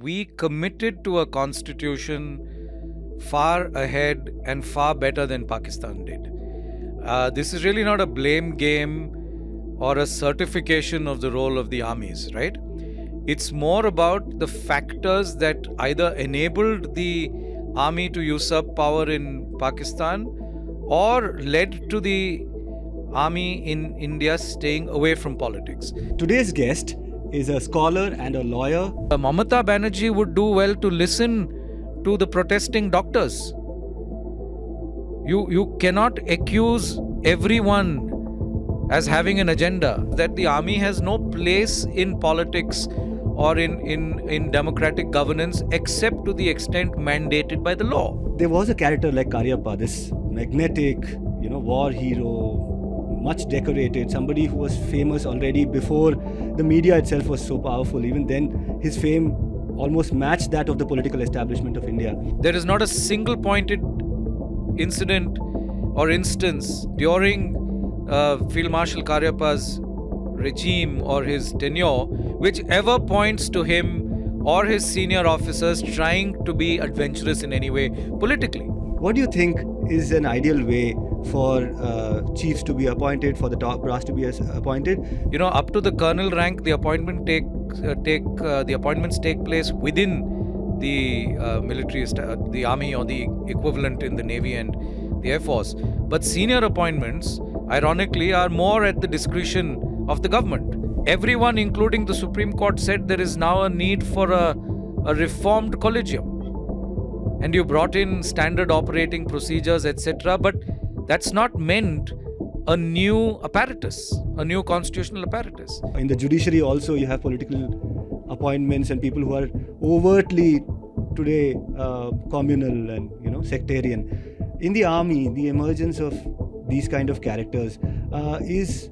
we committed to a constitution far ahead and far better than Pakistan did. This is really not a blame game or a certification of the role of the armies, right? It's more about the factors that either enabled the army to usurp power in Pakistan or led to the army in India staying away from politics. Today's guest is a scholar and a lawyer. Mamata Banerjee would do well to listen to the protesting doctors. You cannot accuse everyone as having an agenda. That the army has no place in politics or in democratic governance except to the extent mandated by the law. There was a character like Cariappa, this magnetic, war hero, much decorated, somebody who was famous already before the media itself was so powerful. Even then, his fame almost matched that of the political establishment of India. There is not a single pointed incident or instance during Field Marshal Cariappa's regime or his tenure which ever points to him or his senior officers trying to be adventurous in any way politically. What do you think is an ideal way for chiefs to be appointed, for the top brass to be appointed? Up to the colonel rank, the appointments take place within the military, the army or the equivalent in the navy and the air force. But senior appointments, ironically, are more at the discretion of the government. Everyone, including the Supreme Court, said there is now a need for a reformed collegium. And you brought in standard operating procedures, etc. But that's not meant a new apparatus, a new constitutional apparatus. In the judiciary also, you have political appointments and people who are overtly today communal and sectarian. In the army, the emergence of these kind of characters is,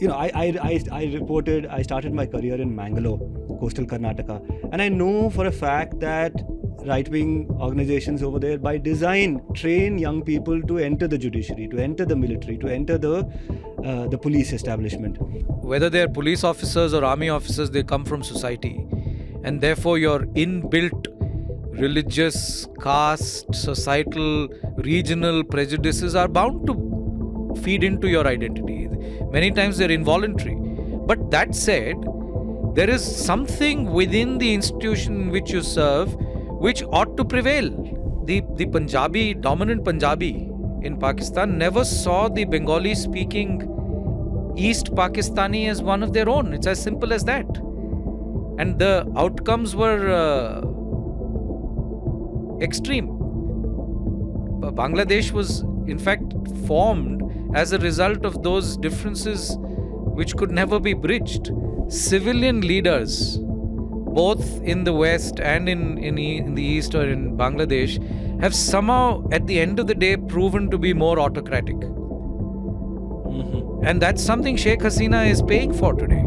I started my career in Mangalore, coastal Karnataka, and I know for a fact that right-wing organizations over there by design train young people to enter the judiciary, to enter the military, to enter the police establishment. Whether they're police officers or army officers, they come from society, and therefore your inbuilt religious, caste, societal, regional prejudices are bound to feed into your identity. Many times they're involuntary. But that said, there is something within the institution in which you serve which ought to prevail. The Punjabi, dominant Punjabi in Pakistan never saw the Bengali speaking East Pakistani as one of their own. It's as simple as that. And the outcomes were extreme. Bangladesh was in fact formed as a result of those differences which could never be bridged. Civilian leaders, both in the West and in the East or in Bangladesh, have somehow at the end of the day proven to be more autocratic. And that's something Sheikh Hasina is paying for today.